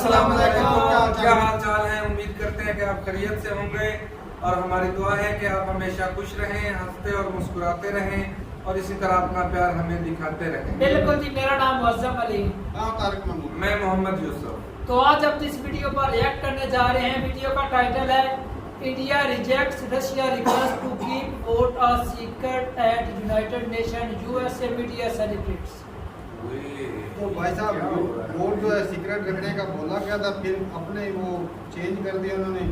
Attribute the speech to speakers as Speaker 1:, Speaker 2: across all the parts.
Speaker 1: अस्सलाम वालेकुम।
Speaker 2: क्या हाल चाल है। उम्मीद करते हैं कि आप खैरियत से होंगे और हमारी दुआ है कि आप हमेशा खुश रहें, हंसते और मुस्कुराते रहें और इसी तरह अपना प्यार हमें दिखाते रहें।
Speaker 1: बिल्कुल जी, मेरा नाम मुअज्जम अली,
Speaker 2: मैं मोहम्मद यूसुफ।
Speaker 1: तो आज हम इस वीडियो पर रिएक्ट करने जा रहे हैं। वीडियो का टाइटल है India rejects Russia request to keep vote a secret at United Nation, USA media celebrates.
Speaker 3: तो भाई साहब वोट जो है सीक्रेट रखने का बोला गया था, फिर अपने वो चेंज कर दिया उन्होंने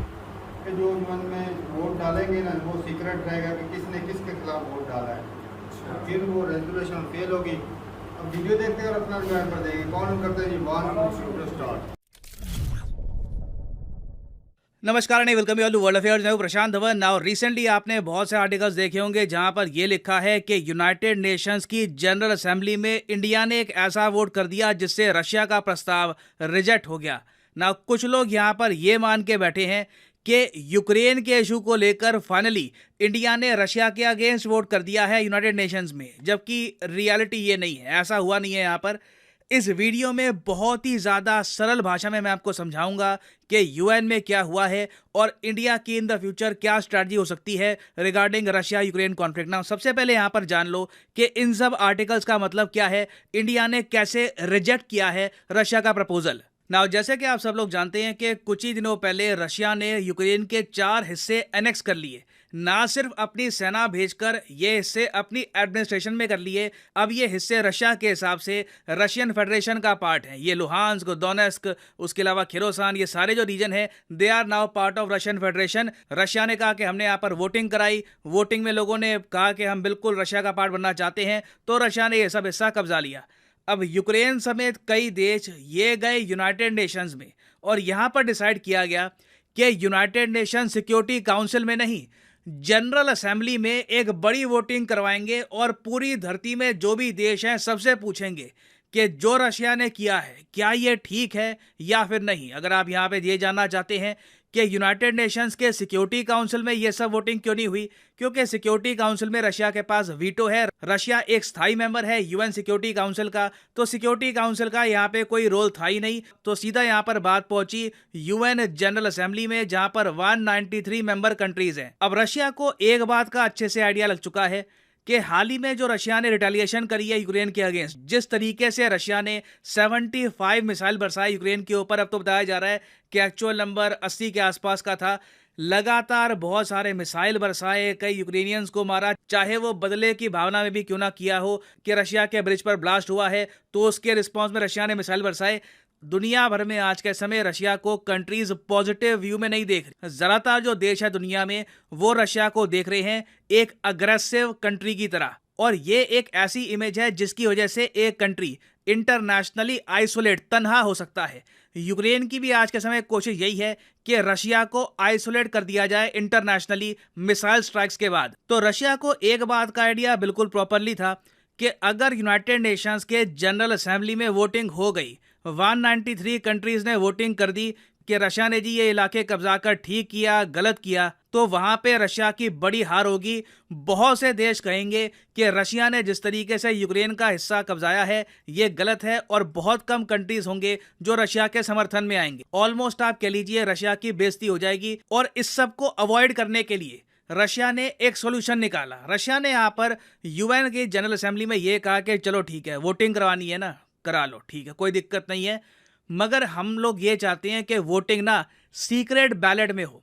Speaker 3: कि जो मन में वोट डालेंगे ना वो सीक्रेट रहेगा कि किसने किसके खिलाफ वोट डाला है। फिर वो रेजोल्यूशन फेल होगी। अब वीडियो देखते हैं और अपना ज्वाइन कर देंगे। कौन करते हैं जी? One start.
Speaker 4: नमस्कार and welcome you all to world affairs. मैं हूं प्रशांत धवन। नाउ रिसेंटली आपने बहुत से आर्टिकल्स देखे होंगे जहां पर यह लिखा है कि यूनाइटेड नेशंस की जनरल असेंबली में इंडिया ने एक ऐसा वोट कर दिया जिससे रशिया का प्रस्ताव रिजेक्ट हो गया। नाउ कुछ लोग यहां पर यह मान के बैठे हैं कि यूक्रेन के इशू को लेकर फाइनली इंडिया ने रशिया के अगेंस्ट वोट कर दिया है यूनाइटेड नेशंस में, जबकि रियलिटी ये नहीं है, ऐसा हुआ नहीं है। यहाँ पर इस वीडियो में बहुत ही ज़्यादा सरल भाषा में मैं आपको समझाऊंगा कि यूएन में क्या हुआ है और इंडिया की इन द फ्यूचर क्या स्ट्रैटेजी हो सकती है रिगार्डिंग रशिया यूक्रेन कॉन्फ्लिक्ट। ना सबसे पहले यहाँ पर जान लो कि इन सब आर्टिकल्स का मतलब क्या है, इंडिया ने कैसे रिजेक्ट किया है रशिया का प्रपोजल। नाउ जैसे कि आप सब लोग जानते हैं कि कुछ ही दिनों पहले रशिया ने यूक्रेन के 4 हिस्से एनेक्स कर लिए। ना सिर्फ अपनी सेना भेजकर ये हिस्से अपनी एडमिनिस्ट्रेशन में कर लिए, अब ये हिस्से रशिया के हिसाब से रशियन फेडरेशन का पार्ट है। ये लुहांस्क, दोनेस्क, उसके अलावा खिरोसान, ये सारे जो रीजन है they are now part of Russian federation. Russia ने कहा कि हमने यहाँ पर वोटिंग कराई, वोटिंग में लोगों ने कहा कि हम बिल्कुल रशिया का पार्ट बनना चाहते हैं, तो रशिया ने ये सब हिस्सा कब्जा लिया। अब यूक्रेन समेत कई देश ये गए यूनाइटेड नेशंस में और यहाँ पर डिसाइड किया गया कि यूनाइटेड नेशन सिक्योरिटी काउंसिल में नहीं, जनरल असेंबली में एक बड़ी वोटिंग करवाएंगे और पूरी धरती में जो भी देश हैं सबसे पूछेंगे कि जो रशिया ने किया है क्या ये ठीक है या फिर नहीं। अगर आप यहाँ पे ये जानना चाहते हैं कि यूनाइटेड नेशंस के सिक्योरिटी काउंसिल में ये सब वोटिंग क्यों नहीं हुई, क्योंकि सिक्योरिटी काउंसिल में रशिया के पास वीटो है। रशिया एक स्थायी मेंबर है यूएन सिक्योरिटी काउंसिल का, तो सिक्योरिटी काउंसिल का यहाँ पे कोई रोल था ही नहीं। तो सीधा यहाँ पर बात पहुंची यूएन जनरल असेंबली में, जहां पर 193 मेंबर कंट्रीज हैं। अब रशिया को एक बात का अच्छे से आइडिया लग चुका है कि हाल ही में जो रशिया ने रिटेलिएशन करी है यूक्रेन के अगेंस्ट, जिस तरीके से रशिया ने 75 मिसाइल बरसाए यूक्रेन के ऊपर, अब तो बताया जा रहा है कि एक्चुअल नंबर 80 के आसपास का था। लगातार बहुत सारे मिसाइल बरसाए, कई यूक्रेनियंस को मारा, चाहे वो बदले की भावना में भी क्यों ना किया हो कि रशिया के ब्रिज पर ब्लास्ट हुआ है तो उसके रिस्पॉन्स में रशिया ने मिसाइल बरसाए। दुनिया भर में आज के समय रशिया को कंट्रीज पॉजिटिव व्यू में नहीं देख रहे। ज्यादातर जो देश है दुनिया में वो रशिया को देख रहे हैं एक अग्रेसिव कंट्री की तरह, और ये एक ऐसी इमेज है जिसकी वजह से एक कंट्री इंटरनेशनली आइसोलेट, तन्हा हो सकता है। यूक्रेन की भी आज के समय कोशिश यही है कि रशिया को आइसोलेट कर दिया जाए इंटरनेशनली मिसाइल स्ट्राइक्स के बाद। तो रशिया को एक बात का आइडिया बिल्कुल प्रॉपरली था कि अगर यूनाइटेड नेशंस के जनरल असेंबली में वोटिंग हो गई, 193 कंट्रीज ने वोटिंग कर दी कि रशिया ने जी ये इलाके कब्जा कर ठीक किया, गलत किया, तो वहां पे रशिया की बड़ी हार होगी। बहुत से देश कहेंगे कि रशिया ने जिस तरीके से यूक्रेन का हिस्सा कब्जाया है ये गलत है, और बहुत कम कंट्रीज होंगे जो रशिया के समर्थन में आएंगे। ऑलमोस्ट आप कह लीजिए रशिया की बेइज्जती हो जाएगी। और इस सब को अवॉइड करने के लिए रशिया ने एक सॉल्यूशन निकाला। रशिया ने यहाँ पर यूएन की जनरल असेंबली में ये कहा कि चलो ठीक है, वोटिंग करवानी है ना, करा लो, ठीक है, कोई दिक्कत नहीं है, मगर हम लोग ये चाहते हैं कि वोटिंग ना सीक्रेट बैलेट में हो।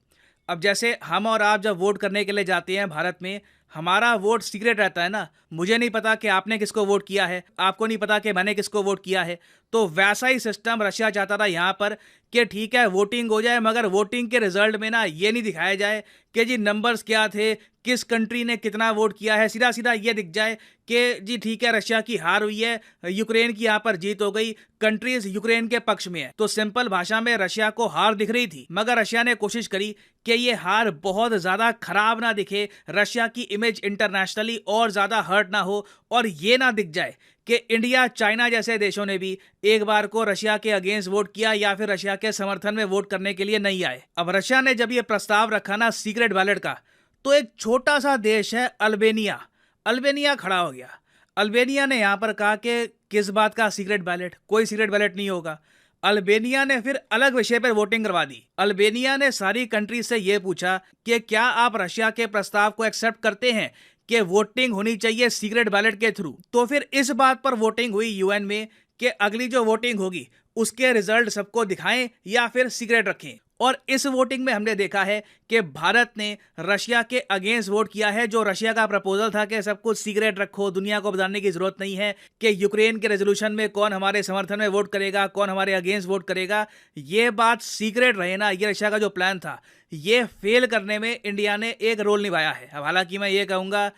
Speaker 4: अब जैसे हम और आप जब वोट करने के लिए जाते हैं भारत में, हमारा वोट सीक्रेट रहता है ना, मुझे नहीं पता कि आपने किसको वोट किया है, आपको नहीं पता कि मैंने किसको वोट किया है। तो वैसा ही सिस्टम रशिया चाहता था यहाँ पर कि ठीक है वोटिंग हो जाए, मगर वोटिंग के रिजल्ट में ना ये नहीं दिखाया जाए कि जी नंबर्स क्या थे, किस कंट्री ने कितना वोट किया है। सीधा सीधा ये दिख जाए कि जी ठीक है रशिया की हार हुई है, यूक्रेन की यहाँ पर जीत हो गई, कंट्रीज यूक्रेन के पक्ष में है। तो सिंपल भाषा में रशिया को हार दिख रही थी, मगर रशिया ने कोशिश करी कि ये हार बहुत ज्यादा खराब ना दिखे, रशिया की इमेज इंटरनेशनली और ज्यादा हर्ट ना हो, और ये ना दिख जाए कि इंडिया, चाइना जैसे देशों ने भी एक बार को रशिया के अगेंस्ट वोट किया या फिर रशिया के समर्थन में वोट करने के लिए नहीं आए। अब रशिया ने जब ये प्रस्ताव रखा ना सीक्रेट बैलेट का, तो एक छोटा सा देश है अल्बेनिया, अल्बेनिया खड़ा हो गया। अल्बेनिया ने यहाँ पर कहा कि किस बात का सीक्रेट बैलेट, कोई सीक्रेट बैलेट नहीं होगा। अल्बेनिया ने फिर अलग विषय पर वोटिंग करवा दी। अल्बेनिया ने सारी कंट्री से यह पूछा कि क्या आप रशिया के प्रस्ताव को एक्सेप्ट करते हैं कि वोटिंग होनी चाहिए सीक्रेट बैलेट के थ्रू। तो फिर इस बात पर वोटिंग हुई यूएन में कि अगली जो वोटिंग होगी उसके रिजल्ट सबको दिखाएं या फिर सीक्रेट रखें। और इस वोटिंग में हमने देखा है कि भारत ने रशिया के अगेंस्ट वोट किया है। जो रशिया का प्रपोजल था कि सब कुछ सीक्रेट रखो, दुनिया को बताने की जरूरत नहीं है कि यूक्रेन के रेजोल्यूशन में कौन हमारे समर्थन में वोट करेगा, कौन हमारे अगेंस्ट वोट करेगा, ये बात सीक्रेट रहे ना, ये रशिया का जो प्लान था ये फेल करने में इंडिया ने एक रोल निभाया है। अब हालांकि मैं ये कहूँगा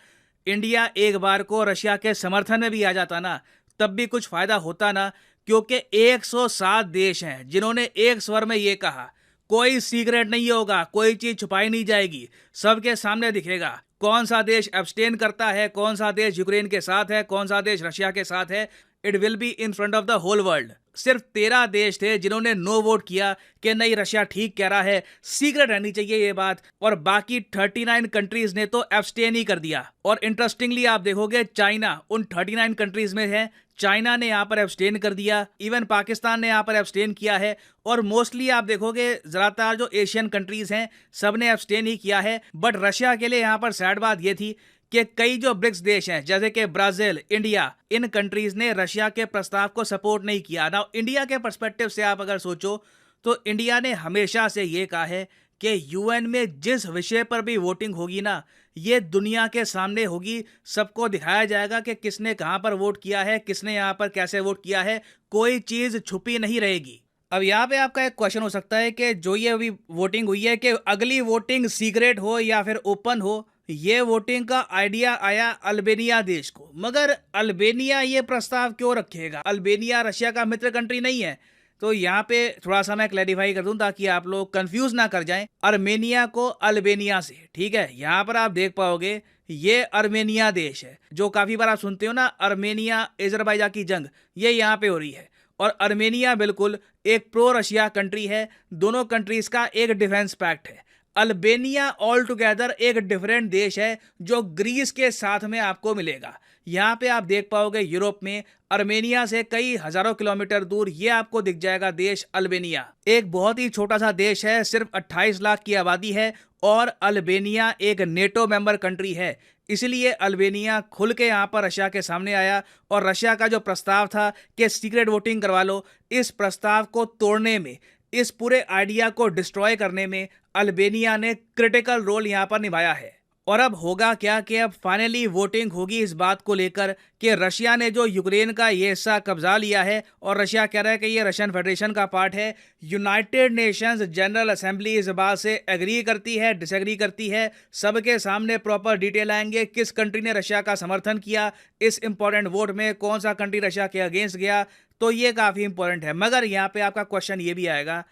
Speaker 4: इंडिया एक बार को रशिया के समर्थन में भी आ जाता ना, तब भी कुछ फायदा होता ना, क्योंकि 107 देश हैं जिन्होंने एक स्वर में ये कहा कोई सीक्रेट नहीं होगा, कोई चीज छुपाई नहीं जाएगी, सबके सामने दिखेगा कौन सा देश एब्सटेन करता है, कौन सा देश यूक्रेन के साथ है, कौन सा देश रशिया के साथ है। It will be in front of the whole world. सिर्फ 13 देश थे जिन्होंने नो वोट किया कि नहीं रशिया ठीक कह रहा है, सीक्रेट रहनी चाहिए ये बात, और बाकी 39 कंट्रीज ने तो एब्सटेन ही कर दिया। और इंटरेस्टिंगली आप देखोगे चाइना उन 39 कंट्रीज में है, चाइना ने यहाँ पर एब्सटेन कर दिया, इवन पाकिस्तान ने यहाँ पर एब्सटेन किया है, और मोस्टली आप देखोगे ज़्यादातर जो एशियन कंट्रीज हैं सब ने एब्सटेन ही किया है। बट रशिया के लिए यहाँ पर सैड बात ये थी कि कई जो ब्रिक्स देश हैं जैसे कि ब्राजील, इंडिया, इन कंट्रीज ने रशिया के प्रस्ताव को सपोर्ट नहीं किया। नाउ इंडिया के पर्सपेक्टिव से आप अगर सोचो तो इंडिया ने हमेशा से ये कहा है कि यूएन में जिस विषय पर भी वोटिंग होगी ना, ये दुनिया के सामने होगी, सबको दिखाया जाएगा कि किसने कहां पर वोट किया है, किसने यहां पर कैसे वोट किया है, कोई चीज छुपी नहीं रहेगी। अब यहाँ पे आपका एक क्वेश्चन हो सकता है कि जो ये अभी वोटिंग हुई है कि अगली वोटिंग सीक्रेट हो या फिर ओपन हो, ये वोटिंग का आइडिया आया अल्बेनिया देश को। मगर अल्बेनिया ये प्रस्ताव क्यों रखेगा? अल्बेनिया रशिया का मित्र कंट्री नहीं है। तो यहाँ पे थोड़ा सा मैं क्लैरिफाई कर दूं ताकि आप लोग कंफ्यूज ना कर जाएं अर्मेनिया को अल्बेनिया से, ठीक है। यहाँ पर आप देख पाओगे ये अर्मेनिया देश है, जो काफी बार आप सुनते हो ना अर्मेनिया अजरबैजान की जंग, ये यहाँ पे हो रही है। और अर्मेनिया बिल्कुल एक प्रो रशिया कंट्री है, दोनों कंट्रीज का एक डिफेंस पैक्ट है। अल्बेनिया ऑल टुगेदर एक डिफरेंट देश है जो ग्रीस के साथ में आपको मिलेगा। यहाँ पे आप देख पाओगे यूरोप में अर्मेनिया से कई हजारों किलोमीटर दूर ये आपको दिख जाएगा देश अल्बेनिया। एक बहुत ही छोटा सा देश है, सिर्फ 28 लाख की आबादी है, और अल्बेनिया एक नेटो मेंबर कंट्री है। इसलिए अल्बेनिया खुल के यहाँ पर रशिया के सामने आया, और रशिया का जो प्रस्ताव था कि सीक्रेट वोटिंग करवा लो, इस प्रस्ताव को तोड़ने में, इस पूरे आइडिया को डिस्ट्रॉय करने में अल्बेनिया ने क्रिटिकल रोल यहाँ पर निभाया है। और अब होगा क्या कि अब फाइनली वोटिंग होगी इस बात को लेकर कि रशिया ने जो यूक्रेन का ये हिस्सा कब्जा लिया है, और रशिया कह रहा है कि ये रशियन फेडरेशन का पार्ट है। यूनाइटेड नेशंस जनरल असेंबली इस बात से एग्री करती है, डिसएग्री करती है, सबके सामने प्रॉपर डिटेल आएंगे किस कंट्री ने रशिया का समर्थन किया इस इंपॉर्टेंट वोट में, कौन सा कंट्री रशिया के अगेंस्ट गया। तो ये काफ़ी इंपॉर्टेंट है। मगर यहाँ पे आपका क्वेश्चन ये भी आएगा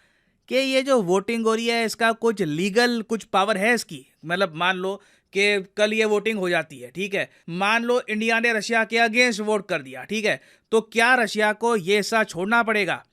Speaker 4: कि ये जो वोटिंग हो रही है इसका कुछ लीगल कुछ पावर है इसकी? मतलब मान लो कि कल ये वोटिंग हो जाती है, ठीक है, मान लो इंडिया ने रशिया के अगेंस्ट वोट कर दिया, ठीक है, तो क्या रशिया को ये हिस्सा छोड़ना पड़ेगा?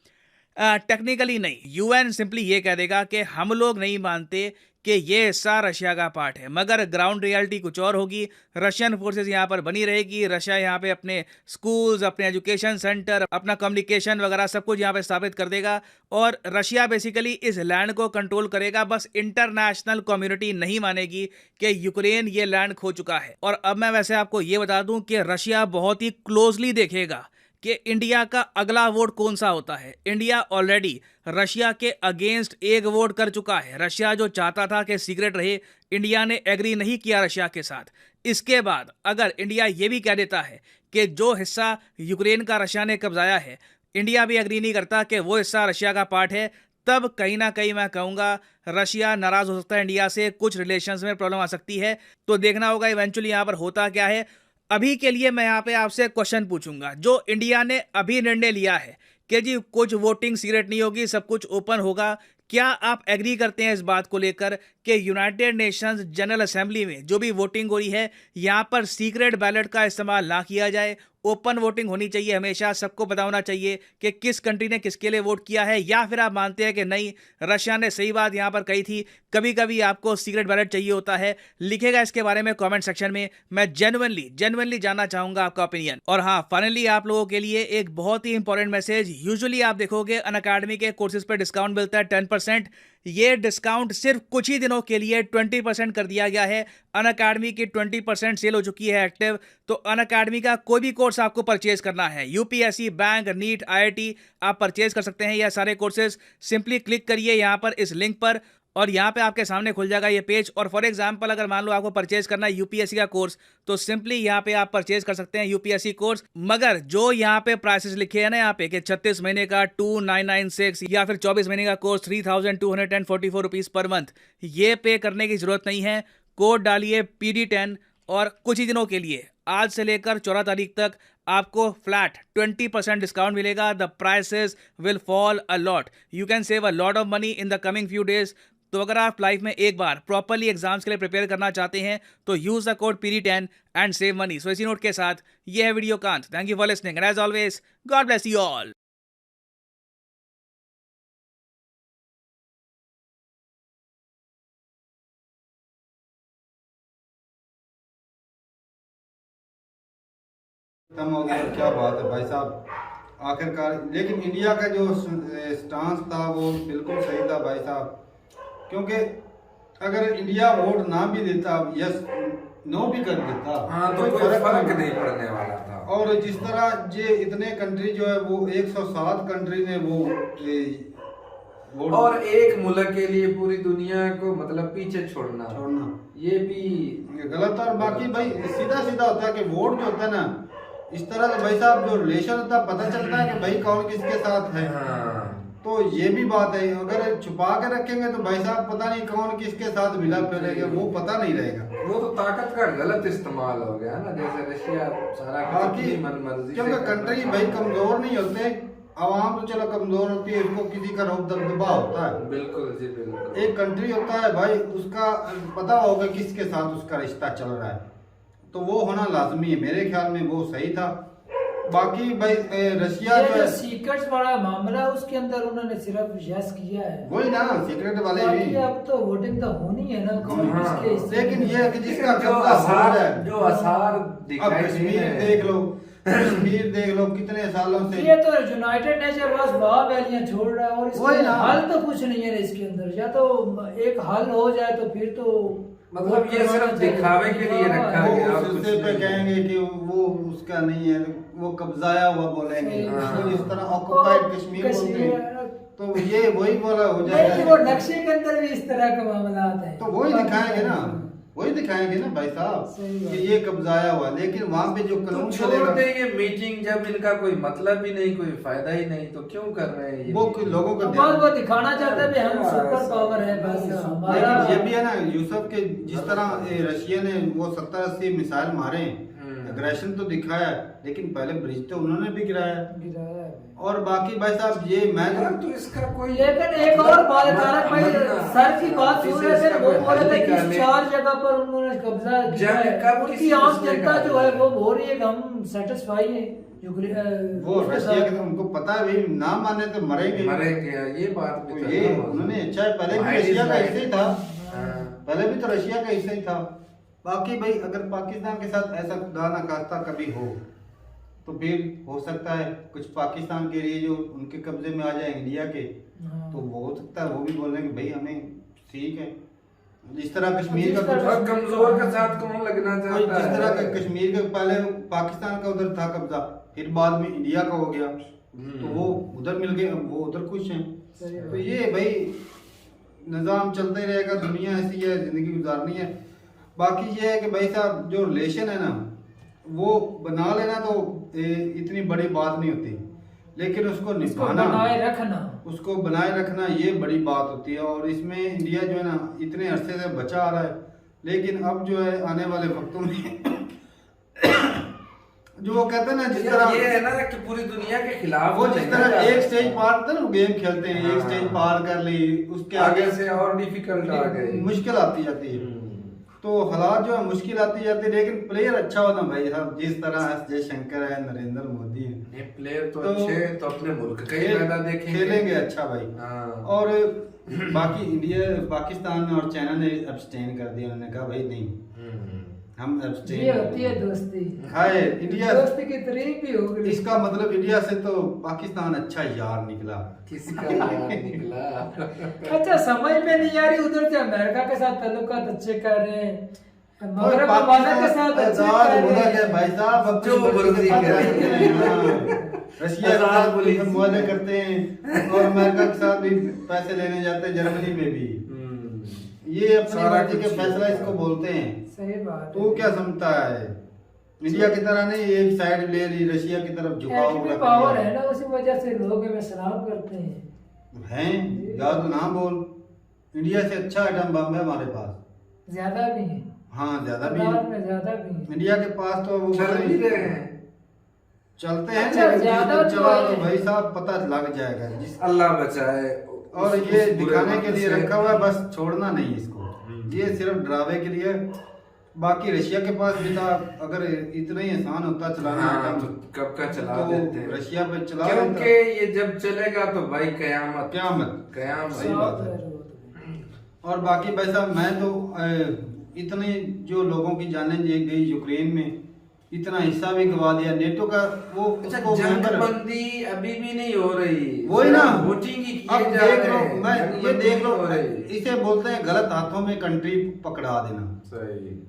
Speaker 4: टेक्निकली नहीं। यूएन सिंपली ये कह देगा कि हम लोग नहीं मानते कि ये हिस्सा रशिया का पार्ट है, मगर ग्राउंड रियलिटी कुछ और होगी। रशियन फोर्सेस यहाँ पर बनी रहेगी, रशिया यहाँ पे अपने स्कूल्स, अपने एजुकेशन सेंटर, अपना कम्युनिकेशन वगैरह सब कुछ यहाँ पे स्थापित कर देगा, और रशिया बेसिकली इस लैंड को कंट्रोल करेगा। बस इंटरनेशनल कम्युनिटी नहीं मानेगी कि यूक्रेन ये लैंड खो चुका है। और अब मैं वैसे आपको ये बता दूं कि रशिया बहुत ही क्लोजली देखेगा कि इंडिया का अगला वोट कौन सा होता है। इंडिया ऑलरेडी रशिया के अगेंस्ट एक वोट कर चुका है। रशिया जो चाहता था कि सीक्रेट रहे, इंडिया ने एग्री नहीं किया रशिया के साथ। इसके बाद अगर इंडिया ये भी कह देता है कि जो हिस्सा यूक्रेन का रशिया ने कब्जाया है, इंडिया भी एग्री नहीं करता कि वो हिस्सा रशिया का पार्ट है, तब कहीं ना कहीं मैं कहूँगा रशिया नाराज हो सकता है इंडिया से, कुछ रिलेशंस में प्रॉब्लम आ सकती है। तो देखना होगा इवेंचुअली यहाँ पर होता क्या है। अभी के लिए मैं यहाँ पे आपसे क्वेश्चन पूछूंगा, जो इंडिया ने अभी निर्णय लिया है कि जी कुछ वोटिंग सीक्रेट नहीं होगी, सब कुछ ओपन होगा, क्या आप एग्री करते हैं इस बात को लेकर कि यूनाइटेड नेशंस जनरल असेंबली में जो भी वोटिंग हो रही है यहाँ पर सीक्रेट बैलेट का इस्तेमाल ना किया जाए, ओपन वोटिंग होनी चाहिए, हमेशा सबको पता होना चाहिए कि किस कंट्री ने किसके लिए वोट किया है? या फिर आप मानते हैं कि नहीं, रशिया ने सही बात यहाँ पर कही थी, कभी कभी आपको सीक्रेट बैलेट चाहिए होता है? लिखेगा इसके बारे में कमेंट सेक्शन में, मैं जेन्युइनली जानना चाहूंगा आपका ओपिनियन। और हाँ, फाइनली आप लोगों के लिए एक बहुत ही इंपॉर्टेंट मैसेज। यूजुअली आप देखोगे अनअकैडमी के कोर्सेज पर डिस्काउंट मिलता है 10%, ये डिस्काउंट सिर्फ कुछ ही दिनों के लिए 20% कर दिया गया है। अनअकैडमी की 20% सेल हो चुकी है एक्टिव। तो अनअकैडमी का कोई भी कोर्स आपको परचेज करना है, यूपीएससी, बैंक, नीट, आईआईटी, आप परचेज कर सकते हैं यह सारे कोर्सेज। सिंपली क्लिक करिए यहाँ पर इस लिंक पर और यहाँ पे आपके सामने खुल जाएगा ये पेज। और फॉर एग्जांपल अगर मान लो आपको परचेज करना है यूपीएससी का कोर्स, तो सिंपली यहाँ पे आप परचेज कर सकते हैं यूपीएससी कोर्स। मगर जो यहाँ पे प्राइसेस लिखे हैं ना यहाँ पे कि 36 महीने का 2996 या फिर 24 महीने का कोर्स 3244 रुपीज पर मंथ, ये पे करने की जरूरत नहीं है। कोड डालिए PD10 और कुछ ही दिनों के लिए आज से लेकर 14 तारीख तक आपको फ्लैट 20% डिस्काउंट मिलेगा। The prices will fall a lot, you can save a lot of money in the coming few days. तो अगर आप लाइफ में एक बार प्रॉपरली एग्जाम्स के लिए प्रिपेयर करना चाहते हैं तो use the code PD10 and save money. So इसी नोट के साथ ये है वीडियो का अंत। Thank you for listening and as always God bless you all.
Speaker 3: खत्म हो गया, क्या बात है भाई साहब, आखिरकार। लेकिन इंडिया का जो स्टांस था वो बिल्कुल सही था भाई साहब, क्योंकि अगर इंडिया वोट ना भी देता, यस नो भी कर देता,
Speaker 2: हाँ, तो कोई फर्क नहीं पड़ने वाला था।
Speaker 3: और जिस तरह ये इतने कंट्री जो है वो 107 कंट्री ने वो
Speaker 2: और एक मुल्क के लिए पूरी दुनिया को मतलब पीछे छोड़ना ये भी
Speaker 3: गलत। और बाकी भाई सीधा सीधा होता है कि वोट जो होता है ना, इस तरह से भाई साहब जो रिलेशन होता है पता चलता है कि भाई कौन किसके साथ है।
Speaker 2: हाँ।
Speaker 3: तो ये भी बात है, अगर छुपा के रखेंगे तो भाई साहब पता नहीं कौन किसके साथ मिला फिरेगा, वो पता नहीं रहेगा।
Speaker 2: वो तो ताकत का गलत इस्तेमाल हो गया ना, जैसे रशिया सारा
Speaker 3: बाकी
Speaker 2: मनमर्जी,
Speaker 3: क्योंकि कंट्री भाई कमजोर नहीं होते, आवाम तो चलो कमजोर होती है, इसको किसी का रौब दबदबा होता है।
Speaker 2: बिल्कुल जी बिल्कुल।
Speaker 3: एक कंट्री होता है भाई, उसका पता होगा किसके साथ उसका रिश्ता चल रहा है, तो वो होना लाजमी है। मेरे ख्याल में वो सही था। बाकी भाई रशिया
Speaker 1: जो सीक्रेट्स वाला मामला उसके अंदर उन्होंने सिर्फ यस किया है,
Speaker 3: वही ना सीक्रेट वाले भी।
Speaker 1: अब तो वोटिंग तो होनी है ना कौन किसके हिस्से।
Speaker 3: लेकिन ये है कि जिसका
Speaker 2: जो आसार
Speaker 3: अब कश्मीर देख लो, कश्मीर देख लो कितने सालों से
Speaker 1: ये तो यूनाइटेड नेशन बस वैलियां छोड़ रहा है और इसका हल तो कुछ नहीं है इसके अंदर। या तो एक हल हो जाए तो फिर तो
Speaker 2: मतलब ये सिर्फ दिखावे के लिए रखा गया।
Speaker 3: वो सिलसिले पे कहेंगे कि वो उसका नहीं है, वो कब्जाया हुआ बोलेंगे, तो इस तरह ऑक्युपाइड कश्मीर बोलते हैं, तो ये वही बोला हो जाएगा।
Speaker 1: वो नक्शे के अंदर भी इस तरह का मामला आता है,
Speaker 3: तो वही दिखाएंगे ना, वही दिखाएंगे ना भाई साहब कि ये कब्जाया हुआ। लेकिन वहाँ पे जो कानून
Speaker 2: छोड़ देंगे मीटिंग, जब इनका कोई मतलब ही नहीं, कोई फायदा ही नहीं, तो क्यों कर रहे हैं ये?
Speaker 3: वो लोगों को
Speaker 1: वो दिखाना चाहते हैं हम सुपर पावर है बस हमारा।
Speaker 3: ये भी है ना यूसुफ के, जिस तरह रशिया ने वो 70-80 मिसाइल मारे, एग्रेशन तो दिखाया, लेकिन पहले ब्रिज तो उन्होंने भी गिराया। और बाकी भाई साहब ये मैं
Speaker 2: तो इसका कोई,
Speaker 1: लेकिन एक और बात तारक भाई सर की बात सुन रहे थे, वो बोले थे कि 4 जगह पर उन्होंने कब्जा किया है। उनकी आम जनता जो है वो बोल रही है कि हम सेटिस्फाई है।
Speaker 3: वो रशिया के, उनको पता है भाई ना माने तो मरेंगे,
Speaker 2: ये बात भी
Speaker 3: तो ये उन्होंने अच्छा है। पहले भी रशिया का हिस्सा ही था, पहले भी तो रशिया का हिस्सा ही था। बाकी भाई अगर पाकिस्तान के साथ ऐसा खुदा ना खास्ता कभी हो तो फिर हो सकता है कुछ पाकिस्तान के लिए जो उनके कब्जे में आ जाए इंडिया के, तो वो हो सकता है वो भी बोल रहे हैं कि भाई हमें ठीक है। जिस तरह कश्मीर का
Speaker 2: कमजोर के साथ कौन लगना चाहता है,
Speaker 3: जिस तरह का कश्मीर का पहले पाकिस्तान का उधर था कब्जा, फिर बाद में इंडिया का हो गया, तो वो उधर मिल गए, वो उधर खुश हैं। तो ये भाई निज़ाम चलते रहेगा, दुनिया ऐसी है, जिंदगी गुजारनी है। बाकी ये है कि भाई साहब जो रिलेशन है ना वो बना लेना तो इतनी बड़ी बात नहीं होती, लेकिन उसको निभाना, उसको बनाए रखना ये बड़ी बात होती है। और इसमें इंडिया जो है ना इतने अरसे से बचा आ रहा है, लेकिन अब जो है आने वाले वक्तों में जो वो कहते हैं ना जिस
Speaker 2: ये
Speaker 3: तरह
Speaker 2: है ना कि पूरी दुनिया के खिलाफ
Speaker 3: वो
Speaker 2: तो
Speaker 3: जिस
Speaker 2: नहीं
Speaker 3: तरह
Speaker 2: ना
Speaker 3: एक
Speaker 2: जाते।
Speaker 3: स्टेज पार था ना, गेम खेलते हैं, एक
Speaker 2: हाँ।
Speaker 3: स्टेज पार कर ली, उसके
Speaker 2: आगे से और डिफिकल्ट आ गई।
Speaker 3: मुश्किल आती जाती है। तो हालात जो है मुश्किल आती जाती है, लेकिन प्लेयर अच्छा होना भाई साहब, जिस तरह एस जयशंकर है, नरेंद्र मोदी है,
Speaker 2: नहीं प्लेयर तो
Speaker 3: तो
Speaker 2: अच्छे हैं, तो अपने मुल्क का ही फायदा देखेंगे।
Speaker 3: खेलेंगे अच्छा भाई।
Speaker 2: हाँ।
Speaker 3: और बाकी इंडिया पाकिस्तान और चाइना ने अब्सटेन कर दिया, उन्होंने कहा भाई नहीं हम अब्सटेन
Speaker 1: ये होती है दोस्ती।
Speaker 3: है इंडिया।
Speaker 1: दोस्ती की तारीफ भी हो गई।
Speaker 3: इसका मतलब इंडिया से तो पाकिस्तान अच्छा यार निकला।
Speaker 2: किसका यार निकला।
Speaker 1: अच्छा समझ में नहीं आ रही, उधर से अमेरिका के साथ ताल्लुकात अच्छे कर रहे हैं,
Speaker 3: और
Speaker 1: मगरब ममालिक के साथ अच्छे
Speaker 3: आजाद
Speaker 1: कर
Speaker 3: बोला
Speaker 1: रहे
Speaker 3: गया
Speaker 1: हैं।
Speaker 3: भाई साहब, अब
Speaker 2: जो मर्जी करें।
Speaker 3: रशिया के साथ भी मुआहदे करते हैं और अमेरिका के साथ भी पैसे लेने जाते हैं, जर्मनी में भी। ये अपनी
Speaker 2: सारा
Speaker 3: मर्जी के
Speaker 2: कुछ
Speaker 3: फैसला
Speaker 2: है।
Speaker 3: इसको बोलते हैं।
Speaker 1: सही बात है।
Speaker 3: तू क्या समझता है? इंडिया की तरह नहीं एक साइड ले ली, रशिया की तरफ झुकाव
Speaker 1: एटमी
Speaker 3: रख
Speaker 1: पावर
Speaker 3: लिया।
Speaker 1: है ना, उसी वजह से लोग हमें सलाम करते हैं।
Speaker 3: हैं याद ना बोल, इंडिया से अच्छा एटम बम है हमारे पास।
Speaker 1: ज्यादा भी है,
Speaker 3: हाँ ज्यादा भी
Speaker 1: तादाद
Speaker 3: है।
Speaker 1: में ज्यादा भी है।
Speaker 3: इंडिया के पास तो वो
Speaker 2: चल भी रहे हैं।
Speaker 3: चलते हैं
Speaker 1: अच्छा,
Speaker 3: लेकिन
Speaker 1: ज्यादा
Speaker 3: जिस दिन चला
Speaker 1: तो
Speaker 3: तो भाई साहब पता लग जाएगा जिस।
Speaker 2: अल्लाह बचाए।
Speaker 3: और
Speaker 2: उस-
Speaker 3: ये
Speaker 2: उस बुरे
Speaker 3: दिखाने के
Speaker 2: वक्त
Speaker 3: लिए
Speaker 2: से।
Speaker 3: रखा हुआ है, बस छोड़ना नहीं इसको। ये सिर्फ डरावे के लिए। बाकी रशिया के पास भी था, अगर इतना ही आसान होता चलाना
Speaker 2: हाँ,
Speaker 3: आइटम,
Speaker 2: तो कब का चला
Speaker 3: तो
Speaker 2: देते।
Speaker 3: रशिया पे चला
Speaker 2: क्योंकि
Speaker 3: देता।
Speaker 2: ये जब चलेगा तो भाई कयामत
Speaker 3: क़यामत।
Speaker 2: कयामत।
Speaker 3: सही बात है। और बाकी भाई साहब मैं तो इतने जो लोगों की जानें गई यूक्रेन में, इतना हिस्सा भी गवा दिया नेटो का। वो
Speaker 2: अच्छा
Speaker 3: उसको मेंबर
Speaker 2: जंगबंदी अभी भी नहीं हो रही।
Speaker 3: वही ना,
Speaker 2: वोटिंग ही
Speaker 3: अब
Speaker 2: किए जा
Speaker 3: देख
Speaker 2: रहे
Speaker 3: लो,
Speaker 2: हैं।
Speaker 3: मैं ये
Speaker 2: जंगबंदी
Speaker 3: देख लो,
Speaker 2: नहीं हो रही।
Speaker 3: इसे बोलते हैं गलत हाथों में कंट्री पकड़ा देना।
Speaker 2: सही।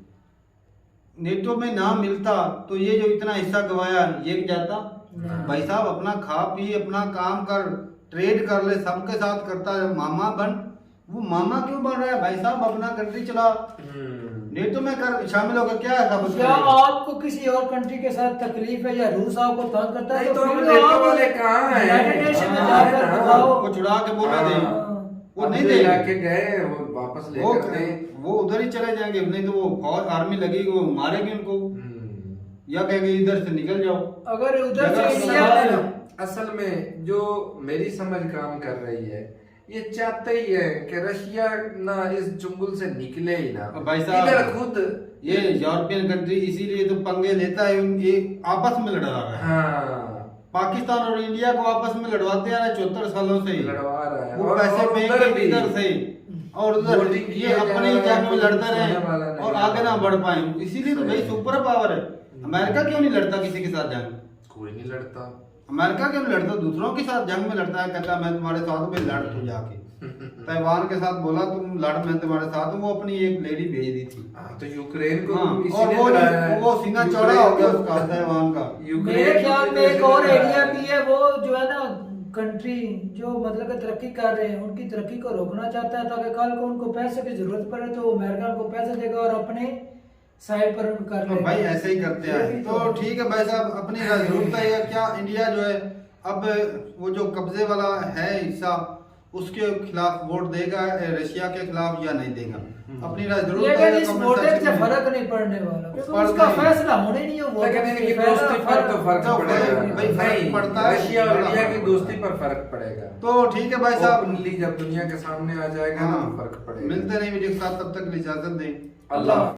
Speaker 3: नेटो में ना मिलता तो ये जो इतना हिस्सा गवाया ये जाता।
Speaker 1: नहीं।
Speaker 3: भाई साहब अपना खा पी, अपना काम कर, ट्रेड कर ले, सबके साथ करता है, मामा बन। वो मामा क्यों बन रहा है भाई साहब? अपना कंट्री चला, नेटो में कर शामिल होकर क्या है सब
Speaker 1: क्या आपको किसी और कंट्री के साथ तकलीफ है या रूस आपको तंग करता है?
Speaker 2: नहीं तो
Speaker 1: फिर
Speaker 2: हम नेटो
Speaker 1: आप
Speaker 2: वाले कहाँ हैं?
Speaker 1: यूनाइटेड नेशन में
Speaker 2: हाँ,
Speaker 1: जाकर
Speaker 2: हाँ।
Speaker 1: बताओ।
Speaker 3: वो छुड़ा के बोले थे,
Speaker 1: हाँ।
Speaker 3: वो नहीं
Speaker 2: अब
Speaker 3: देंगे।
Speaker 2: लाके गए वो वापस
Speaker 3: वो
Speaker 2: लेकर गए।
Speaker 3: वो उधर ही चले जाएंगे, नहीं तो वो फौज आर्मी लगेगी, वो मारेगी उनको, या कहेंगे इधर से निकल जाओ।
Speaker 1: अगर उधर
Speaker 3: जगह
Speaker 1: से इंडिया
Speaker 3: सवाल
Speaker 1: में
Speaker 3: है।
Speaker 2: असल में जो मेरी समझ काम कर रही है, ये चाहते ही है कि रशिया ना इस चुंगल से निकले ही ना।
Speaker 3: अब भाई साहब,
Speaker 2: इधर खुद
Speaker 3: ये यूरोपियन कंट्री इसीलिए तो पंगे लेता है, ये आपस में लड़ा रहा है।
Speaker 2: हाँ
Speaker 3: पाकिस्तान और इंडिया को आपस में लड़वाते आ रहे 74 सालों से।
Speaker 2: लड़वा रहा है।
Speaker 3: वो
Speaker 2: और
Speaker 3: पैसे
Speaker 2: उधर
Speaker 3: फेंक
Speaker 2: भी।
Speaker 3: इधर से और उधर,
Speaker 2: वोटिंग
Speaker 3: ये
Speaker 2: किया जा
Speaker 3: अपने
Speaker 2: रहा है,
Speaker 3: जंग में लड़ते
Speaker 2: होने
Speaker 3: रहे
Speaker 2: वाला नहीं
Speaker 3: और
Speaker 2: है।
Speaker 3: आगे ना बढ़ पाए। इसीलिए तो भाई सुपर पावर है। अमेरिका क्यों नहीं लड़ता किसी के साथ जंग?
Speaker 2: कोई नहीं लड़ता।
Speaker 3: अमेरिका क्यों नहीं लड़ता? दूसरों के साथ जंग में लड़ता है, कहता मैं तुम्हारे साथ हूँ, भाई लड़ तू जाके। ताइवान के साथ बोला तुम लड़, मैं तुम्हारे साथ हूँ। वो अपनी एक लेडी भेज दी थी।
Speaker 2: हाँ, तो यूक्रेन को
Speaker 3: हाँ,
Speaker 2: इसी
Speaker 3: और
Speaker 2: ने
Speaker 3: वो
Speaker 2: लड़ाया है।
Speaker 3: वो सीना
Speaker 2: यूक्रेन
Speaker 3: चौड़ा हो गया
Speaker 2: को-
Speaker 3: उसका, ताइवान का।
Speaker 2: यूक्रेन
Speaker 1: मेरे
Speaker 2: को
Speaker 1: ख्याल में
Speaker 2: इसी
Speaker 1: एक
Speaker 2: ने
Speaker 1: और
Speaker 2: लड़ाया
Speaker 1: एरिया
Speaker 2: है।
Speaker 1: भी है, वो जो है ना कंट्री जो मतलब कि तरक्की कर रहे हैं, उनकी तरक्की को रोकना चाहता है ताकि कल को उनको पैसे की जरूरत पड़े तो वो अमेरिका को पैसे देगा और अपने साइड पर उनको कर
Speaker 3: तो
Speaker 1: लेगा।
Speaker 3: भाई ऐसे ही करते हैं। तो ठीक है भाई साहब, अपनी जरूरत है क्या इंडिया जो है अब वो जो कब्जे वाला है हिस्सा, उसके खिलाफ वोट देगा रशिया के खिलाफ या नहीं देगा? अपनी जरूरत
Speaker 1: लेकिन इस
Speaker 3: comment
Speaker 1: वोटिंग
Speaker 3: section
Speaker 1: से
Speaker 3: में।
Speaker 1: फर्क नहीं पड़ने वाला, क्योंकि
Speaker 3: फर्क
Speaker 1: उसका
Speaker 3: नहीं।
Speaker 1: फैसला होना ही नहीं है। वो
Speaker 2: लेकिन इनकी दोस्ती पर तो फर्क
Speaker 3: तो
Speaker 2: पड़ेगा।
Speaker 3: भाई फर्क
Speaker 2: नहीं,
Speaker 3: पड़ता है।
Speaker 2: रशिया और
Speaker 3: बड़ा
Speaker 2: इंडिया
Speaker 3: फर्क
Speaker 2: की
Speaker 3: पड़ता
Speaker 2: दोस्ती
Speaker 3: है।
Speaker 2: पर फर्क पड़ेगा।
Speaker 3: तो ठीक है भाई साहब,
Speaker 2: ओपनली जब दुनिया के सामने आ जाएगा ना
Speaker 3: हाँ,
Speaker 2: तो फर्क पड़ेगा।
Speaker 3: मिलते नहीं वीडियो के साथ, तब तक इजाजत दें।
Speaker 2: अल्लाह।